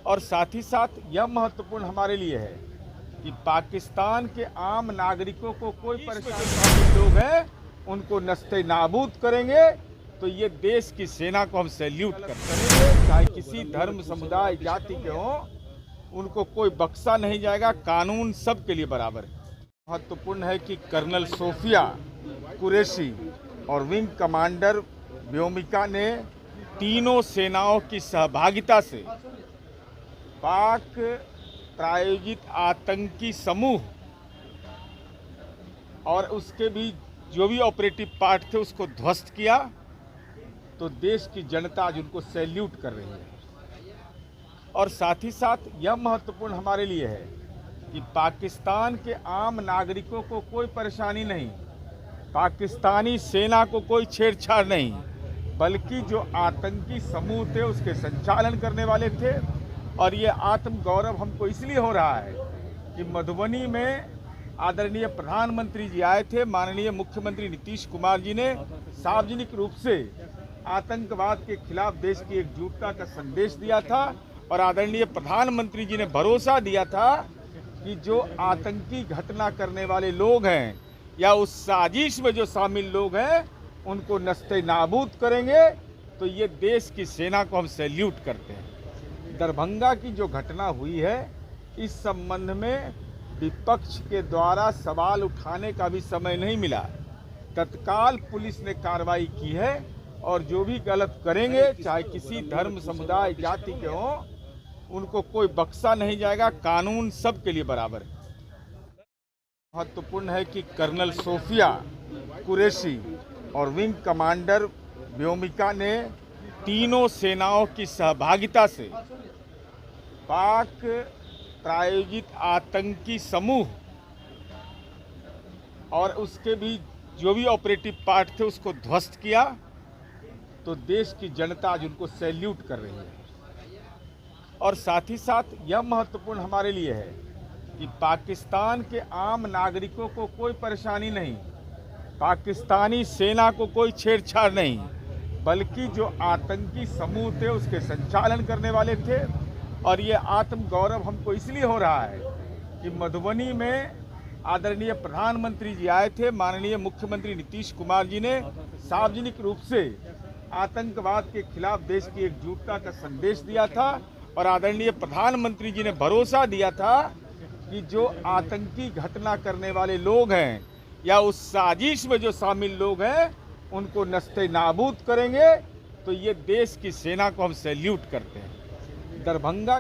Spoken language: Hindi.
और साथ ही साथ यह महत्वपूर्ण हमारे लिए है कि पाकिस्तान के आम नागरिकों को कोई परेशानी लोग हैं उनको नस्ते नाबूद करेंगे तो ये देश की सेना को हम सैल्यूट करते हैं। चाहे किसी धर्म समुदाय जाति के हों, उनको कोई बख्शा नहीं जाएगा। कानून सबके लिए बराबर है। महत्वपूर्ण है कि कर्नल सोफिया कुरैशी और विंग कमांडर व्योमिका ने तीनों सेनाओं की सहभागिता से पाक प्रायोजित आतंकी समूह और उसके भी जो भी ऑपरेटिव पार्ट थे उसको ध्वस्त किया, तो देश की जनता आज उनको सैल्यूट कर रही है। और साथ ही साथ यह महत्वपूर्ण हमारे लिए है कि पाकिस्तान के आम नागरिकों को कोई परेशानी नहीं, पाकिस्तानी सेना को कोई छेड़छाड़ नहीं, बल्कि जो आतंकी समूह थे उसके संचालन करने वाले थे। और ये आत्मगौरव हमको इसलिए हो रहा है कि मधुबनी में आदरणीय प्रधानमंत्री जी आए थे। माननीय मुख्यमंत्री नीतीश कुमार जी ने सार्वजनिक रूप से आतंकवाद के खिलाफ देश की एकजुटता का संदेश दिया था और आदरणीय प्रधानमंत्री जी ने भरोसा दिया था कि जो आतंकी घटना करने वाले लोग हैं या उस साजिश में जो शामिल लोग हैं उनको नस्ते नाबूद करेंगे, तो ये देश की सेना को हम सैल्यूट करते हैं। दरभंगा की जो घटना हुई है, इस संबंध में विपक्ष के द्वारा सवाल उठाने का भी समय नहीं मिला। तत्काल पुलिस ने कार्रवाई की है और जो भी गलत करेंगे, चाहे किसी धर्म समुदाय जाति के हों, उनको कोई बख्शा नहीं जाएगा। कानून सबके लिए बराबर है। महत्वपूर्ण है कि कर्नल सोफिया कुरैशी और विंग कमांडर व्योमिका ने तीनों सेनाओं की सहभागिता से पाक प्रायोजित आतंकी समूह और उसके भी जो भी ऑपरेटिव पार्ट थे उसको ध्वस्त किया, तो देश की जनता आज उनको सैल्यूट कर रही है। और साथ ही साथ यह महत्वपूर्ण हमारे लिए है कि पाकिस्तान के आम नागरिकों को कोई परेशानी नहीं, पाकिस्तानी सेना को कोई छेड़छाड़ नहीं, बल्कि जो आतंकी समूह थे उसके संचालन करने वाले थे। और ये आत्मगौरव हमको इसलिए हो रहा है कि मधुबनी में आदरणीय प्रधानमंत्री जी आए थे। माननीय मुख्यमंत्री नीतीश कुमार जी ने सार्वजनिक रूप से आतंकवाद के खिलाफ देश की एकजुटता का संदेश दिया था और आदरणीय प्रधानमंत्री जी ने भरोसा दिया था कि जो आतंकी घटना करने वाले लोग हैं या उस साजिश में जो शामिल लोग हैं उनको नस्ते नाबूद करेंगे, तो ये देश की सेना को हम सैल्यूट करते हैं। दरभंगा